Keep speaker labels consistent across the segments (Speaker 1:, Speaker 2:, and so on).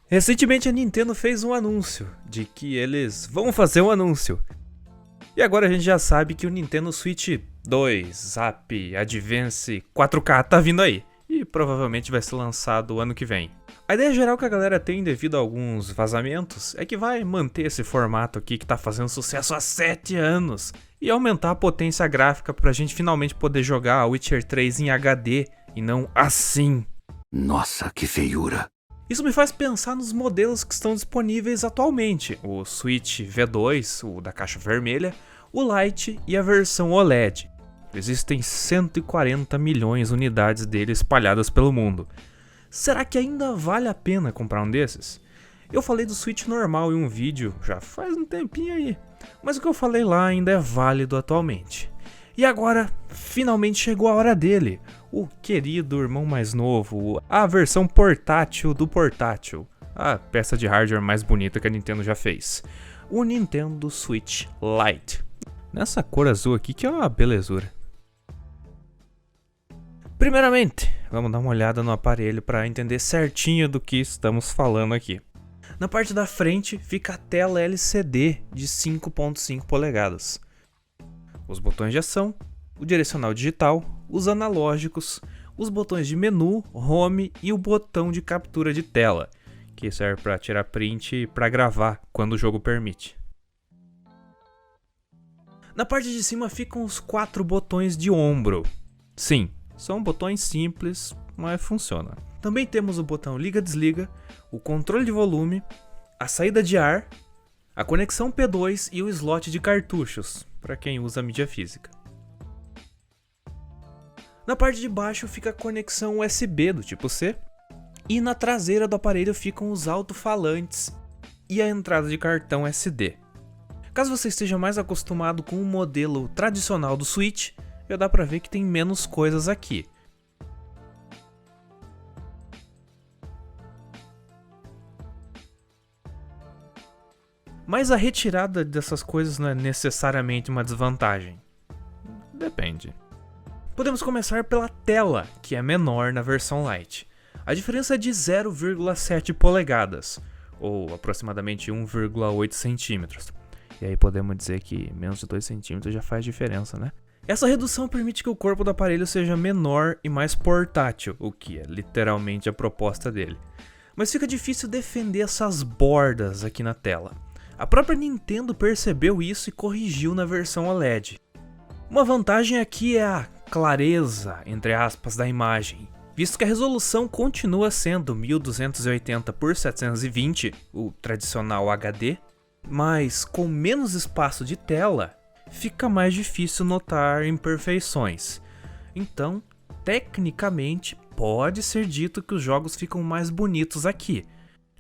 Speaker 1: Recentemente a Nintendo fez um anúncio de que eles vão fazer um anúncio. E agora a gente já sabe que o Nintendo Switch 2, Zap, Advance 4K tá vindo aí. E provavelmente vai ser lançado ano que vem. A ideia geral que a galera tem devido a alguns vazamentos é que vai manter esse formato aqui que tá fazendo sucesso há 7 anos. E aumentar a potência gráfica pra gente finalmente poder jogar Witcher 3 em HD e não assim.
Speaker 2: Nossa, que feiura.
Speaker 1: Isso me faz pensar nos modelos que estão disponíveis atualmente, o Switch V2, o da caixa vermelha, o Lite e a versão OLED. Existem 140 milhões de unidades dele espalhadas pelo mundo. Será que ainda vale a pena comprar um desses? Eu falei do Switch normal em um vídeo já faz um tempinho aí, mas o que eu falei lá ainda é válido atualmente. E agora, finalmente chegou a hora dele, o querido irmão mais novo, a versão portátil do portátil, a peça de hardware mais bonita que a Nintendo já fez, o Nintendo Switch Lite. Nessa cor azul aqui que é uma belezura. Primeiramente, vamos dar uma olhada no aparelho para entender certinho do que estamos falando aqui. Na parte da frente fica a tela LCD de 5.5 polegadas. Os botões de ação, o direcional digital, os analógicos, os botões de menu, home e o botão de captura de tela, que serve para tirar print e para gravar quando o jogo permite. Na parte de cima ficam os 4 botões de ombro. Sim, são botões simples, mas funcionam. Também temos o botão liga-desliga, o controle de volume, a saída de ar, a conexão P2 e o slot de cartuchos, para quem usa mídia física. Na parte de baixo fica a conexão USB do tipo C, e na traseira do aparelho ficam os alto-falantes e a entrada de cartão SD. Caso você esteja mais acostumado com o modelo tradicional do Switch, já dá para ver que tem menos coisas aqui. Mas a retirada dessas coisas não é necessariamente uma desvantagem. Depende. Podemos começar pela tela, que é menor na versão Lite. A diferença é de 0,7 polegadas, ou aproximadamente 1,8 centímetros. E aí podemos dizer que menos de 2 centímetros já faz diferença, né? Essa redução permite que o corpo do aparelho seja menor e mais portátil, o que é literalmente a proposta dele. Mas fica difícil defender essas bordas aqui na tela. A própria Nintendo percebeu isso e corrigiu na versão OLED. Uma vantagem aqui é a clareza, entre aspas, da imagem, visto que a resolução continua sendo 1280 por 720, o tradicional HD, mas com menos espaço de tela, fica mais difícil notar imperfeições. Então, tecnicamente, pode ser dito que os jogos ficam mais bonitos aqui.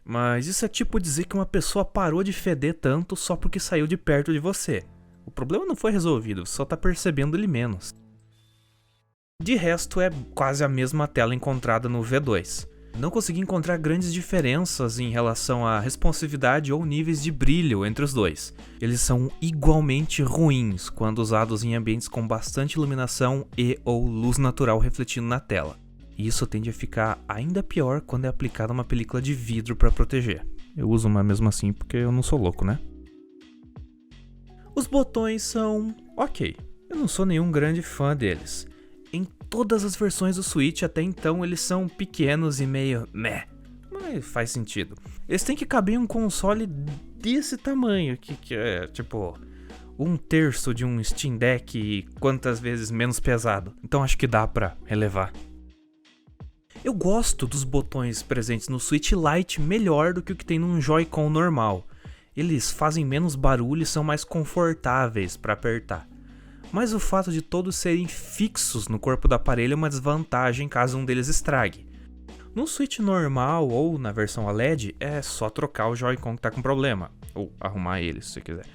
Speaker 1: Mas isso é tipo dizer que uma pessoa parou de feder tanto só porque saiu de perto de você. O problema não foi resolvido, você só tá percebendo ele menos. De resto, é quase a mesma tela encontrada no V2. Não consegui encontrar grandes diferenças em relação à responsividade ou níveis de brilho entre os dois. Eles são igualmente ruins quando usados em ambientes com bastante iluminação e ou luz natural refletindo na tela. E isso tende a ficar ainda pior quando é aplicada uma película de vidro para proteger. Eu uso uma mesmo assim porque eu não sou louco, né? Os botões são ok. Eu não sou nenhum grande fã deles. Em todas as versões do Switch até então eles são pequenos e meio meh. Mas faz sentido. Eles têm que caber em um console desse tamanho, que é tipo 1/3 de um Steam Deck e quantas vezes menos pesado. Então acho que dá pra relevar. Eu gosto dos botões presentes no Switch Lite melhor do que o que tem num Joy-Con normal. Eles fazem menos barulho e são mais confortáveis para apertar. Mas o fato de todos serem fixos no corpo do aparelho é uma desvantagem caso um deles estrague. No Switch normal ou na versão OLED é só trocar o Joy-Con que tá com problema, ou arrumar ele se você quiser.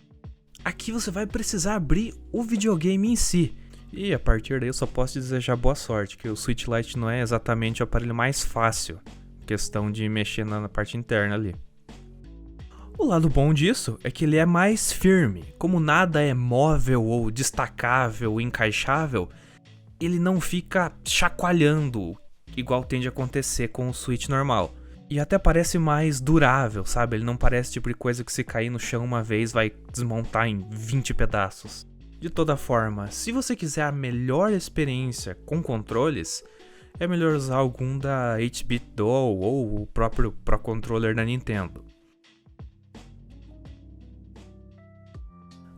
Speaker 1: Aqui você vai precisar abrir o videogame em si. E a partir daí eu só posso desejar boa sorte, que o Switch Lite não é exatamente o aparelho mais fácil, questão de mexer na parte interna ali. O lado bom disso é que ele é mais firme, como nada é móvel ou destacável, encaixável, ele não fica chacoalhando, igual tende a acontecer com o Switch normal. E até parece mais durável, sabe? Ele não parece tipo de coisa que se cair no chão uma vez vai desmontar em 20 pedaços. De toda forma, se você quiser a melhor experiência com controles, é melhor usar algum da 8-Bit Duo ou o próprio Pro Controller da Nintendo.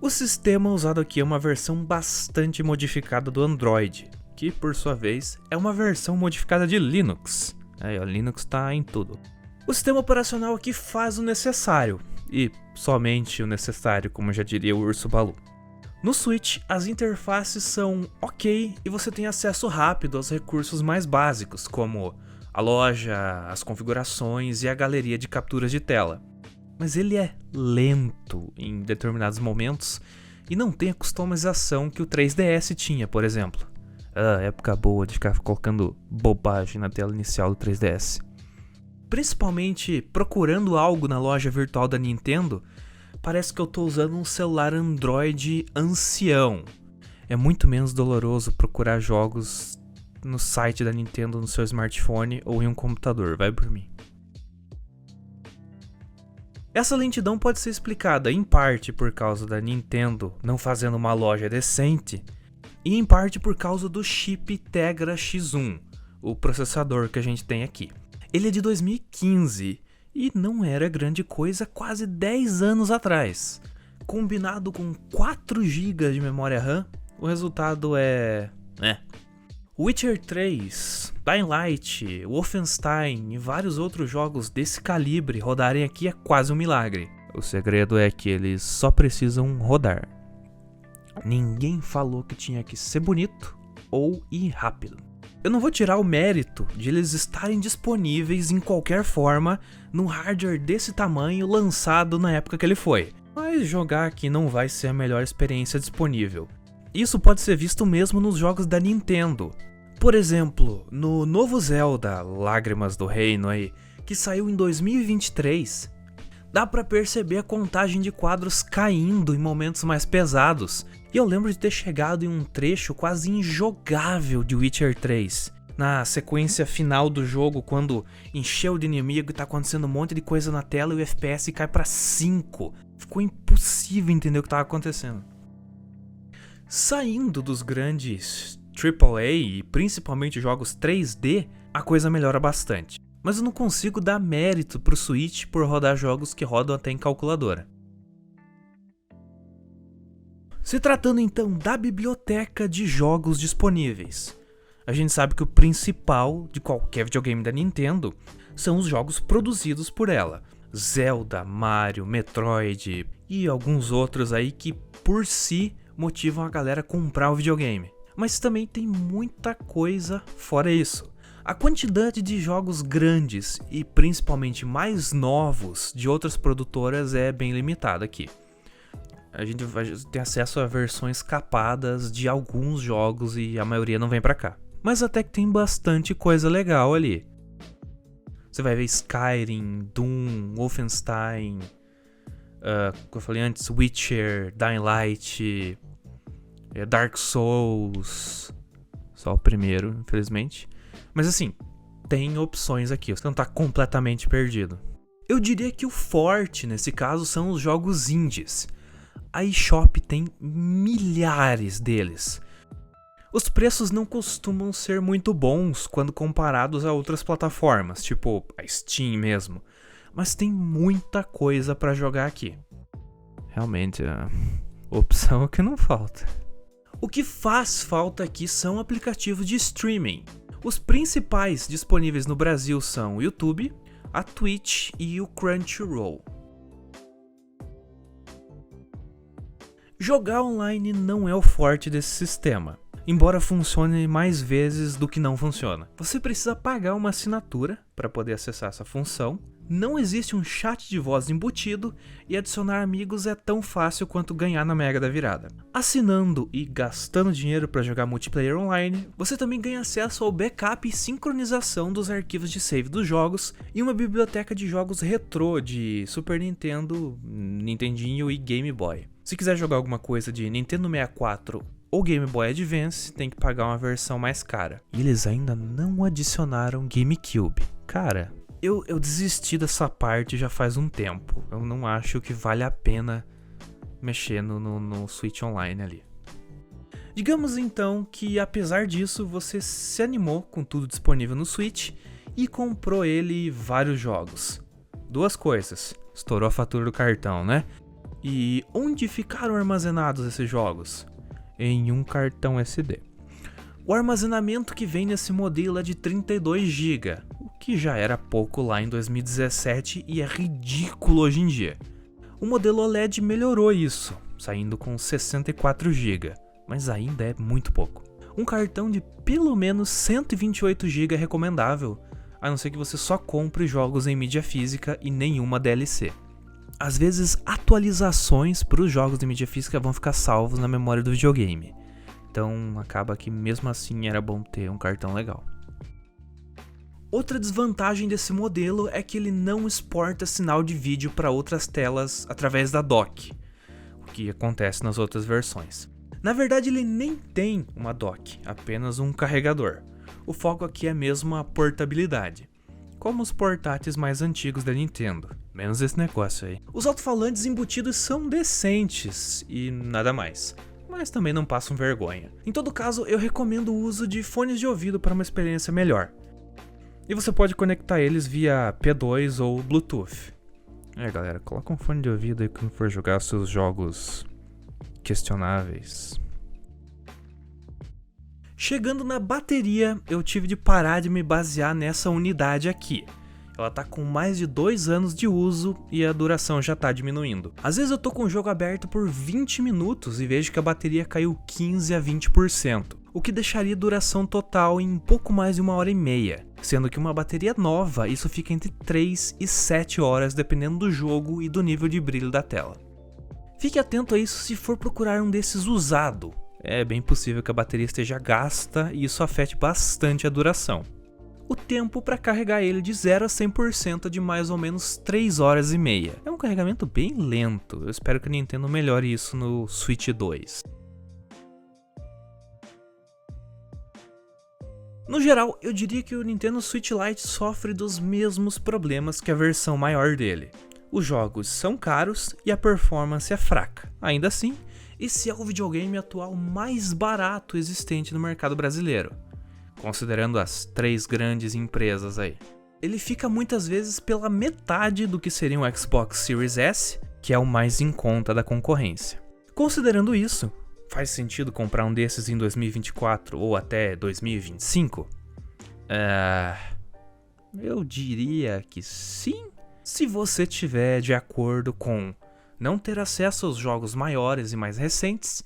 Speaker 1: O sistema usado aqui é uma versão bastante modificada do Android, que por sua vez é uma versão modificada de Linux. Aí, o Linux tá em tudo. O sistema operacional aqui faz o necessário, e somente o necessário, como já diria o Urso Balu. No Switch, as interfaces são ok e você tem acesso rápido aos recursos mais básicos, como a loja, as configurações e a galeria de capturas de tela. Mas ele é lento em determinados momentos e não tem a customização que o 3DS tinha, por exemplo. Época boa de ficar colocando bobagem na tela inicial do 3DS. Principalmente procurando algo na loja virtual da Nintendo, parece que eu tô usando um celular Android ancião. É muito menos doloroso procurar jogos no site da Nintendo no seu smartphone ou em um computador, vai por mim. Essa lentidão pode ser explicada em parte por causa da Nintendo não fazendo uma loja decente, e em parte por causa do chip Tegra X1, o processador que a gente tem aqui. Ele é de 2015 e não era grande coisa quase 10 anos atrás. Combinado com 4 GB de memória RAM, o resultado é... Witcher 3, Dying Light, Wolfenstein e vários outros jogos desse calibre rodarem aqui é quase um milagre. O segredo é que eles só precisam rodar. Ninguém falou que tinha que ser bonito ou ir rápido. Eu não vou tirar o mérito de eles estarem disponíveis em qualquer forma num hardware desse tamanho lançado na época que ele foi. Mas jogar aqui não vai ser a melhor experiência disponível. Isso pode ser visto mesmo nos jogos da Nintendo. Por exemplo, no novo Zelda, Lágrimas do Reino aí, que saiu em 2023, dá pra perceber a contagem de quadros caindo em momentos mais pesados. E eu lembro de ter chegado em um trecho quase injogável de Witcher 3. Na sequência final do jogo, quando encheu de inimigo e tá acontecendo um monte de coisa na tela e o FPS cai pra 5. Ficou impossível entender o que tava acontecendo. Saindo dos grandes AAA e principalmente jogos 3D, a coisa melhora bastante. Mas eu não consigo dar mérito pro Switch por rodar jogos que rodam até em calculadora. Se tratando então da biblioteca de jogos disponíveis, a gente sabe que o principal de qualquer videogame da Nintendo são os jogos produzidos por ela. Zelda, Mario, Metroid e alguns outros aí que por si motivam a galera a comprar o videogame. Mas também tem muita coisa fora isso. A quantidade de jogos grandes e principalmente mais novos de outras produtoras é bem limitada aqui. A gente vai ter acesso a versões capadas de alguns jogos e a maioria não vem pra cá. Mas até que tem bastante coisa legal ali. Você vai ver Skyrim, Doom, Wolfenstein, como eu falei antes, Witcher, Dying Light, Dark Souls, só o primeiro, infelizmente. Mas assim, tem opções aqui, você não tá completamente perdido. Eu diria que o forte nesse caso são os jogos indies. A eShop tem milhares deles. Os preços não costumam ser muito bons quando comparados a outras plataformas, tipo a Steam mesmo, mas tem muita coisa pra jogar aqui. Realmente, a opção é que não falta. O que faz falta aqui são aplicativos de streaming. Os principais disponíveis no Brasil são o YouTube, a Twitch e o Crunchyroll. Jogar online não é o forte desse sistema, embora funcione mais vezes do que não funciona. Você precisa pagar uma assinatura para poder acessar essa função, não existe um chat de voz embutido e adicionar amigos é tão fácil quanto ganhar na Mega da Virada. Assinando e gastando dinheiro para jogar multiplayer online, você também ganha acesso ao backup e sincronização dos arquivos de save dos jogos e uma biblioteca de jogos retrô de Super Nintendo, Nintendinho e Game Boy. Se quiser jogar alguma coisa de Nintendo 64 ou Game Boy Advance, tem que pagar uma versão mais cara. E eles ainda não adicionaram GameCube. Cara, Eu desisti dessa parte já faz um tempo. Eu não acho que vale a pena mexer no Switch Online ali. Digamos então que apesar disso você se animou com tudo disponível no Switch e comprou ele vários jogos. Duas coisas, estourou a fatura do cartão, né? E onde ficaram armazenados esses jogos? Em um cartão SD. O armazenamento que vem nesse modelo é de 32 GB, o que já era pouco lá em 2017 e é ridículo hoje em dia. O modelo OLED melhorou isso, saindo com 64 GB, mas ainda é muito pouco. Um cartão de pelo menos 128 GB é recomendável, a não ser que você só compre jogos em mídia física e nenhuma DLC. Às vezes, atualizações para os jogos de mídia física vão ficar salvos na memória do videogame, então acaba que mesmo assim era bom ter um cartão legal. Outra desvantagem desse modelo é que ele não exporta sinal de vídeo para outras telas através da dock, o que acontece nas outras versões. Na verdade, ele nem tem uma dock, apenas um carregador. O foco aqui é mesmo a portabilidade, como os portáteis mais antigos da Nintendo, menos esse negócio aí. Os alto-falantes embutidos são decentes e nada mais, mas também não passam vergonha. Em todo caso, eu recomendo o uso de fones de ouvido para uma experiência melhor. E você pode conectar eles via P2 ou Bluetooth. Galera, coloca um fone de ouvido aí quando for jogar seus jogos questionáveis. Chegando na bateria, eu tive de parar de me basear nessa unidade aqui. Ela tá com mais de 2 anos de uso e a duração já tá diminuindo. Às vezes eu tô com o jogo aberto por 20 minutos e vejo que a bateria caiu 15 a 20%, o que deixaria a duração total em pouco mais de 1h30, sendo que uma bateria nova isso fica entre 3 e 7 horas dependendo do jogo e do nível de brilho da tela. Fique atento a isso se for procurar um desses usado. É bem possível que a bateria esteja gasta e isso afete bastante a duração. O tempo para carregar ele de 0 a 100% é de mais ou menos 3 horas e meia. É um carregamento bem lento, eu espero que a Nintendo melhore isso no Switch 2. No geral, eu diria que o Nintendo Switch Lite sofre dos mesmos problemas que a versão maior dele. Os jogos são caros e a performance é fraca. Ainda assim, esse é o videogame atual mais barato existente no mercado brasileiro, considerando as 3 grandes empresas aí. Ele fica muitas vezes pela metade do que seria um Xbox Series S, que é o mais em conta da concorrência. Considerando isso, faz sentido comprar um desses em 2024 ou até 2025? Eu diria que sim, se você tiver de acordo com não ter acesso aos jogos maiores e mais recentes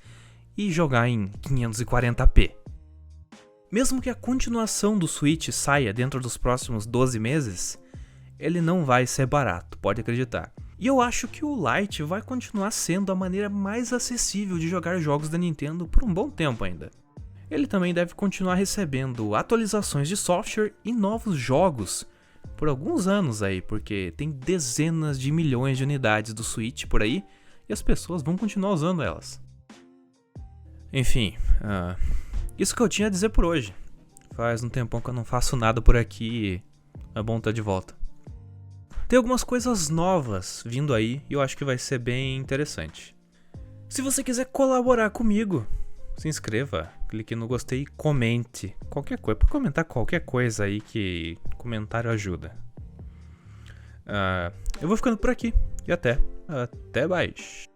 Speaker 1: e jogar em 540p. Mesmo que a continuação do Switch saia dentro dos próximos 12 meses, ele não vai ser barato, pode acreditar. E eu acho que o Lite vai continuar sendo a maneira mais acessível de jogar jogos da Nintendo por um bom tempo ainda. Ele também deve continuar recebendo atualizações de software e novos jogos por alguns anos aí, porque tem dezenas de milhões de unidades do Switch por aí e as pessoas vão continuar usando elas. Enfim, isso que eu tinha a dizer por hoje. Faz um tempão que eu não faço nada por aqui e é bom estar de volta. Tem algumas coisas novas vindo aí e eu acho que vai ser bem interessante. Se você quiser colaborar comigo, se inscreva, clique no gostei e comente qualquer coisa. Pode comentar qualquer coisa aí que comentário ajuda. Eu vou ficando por aqui e até mais.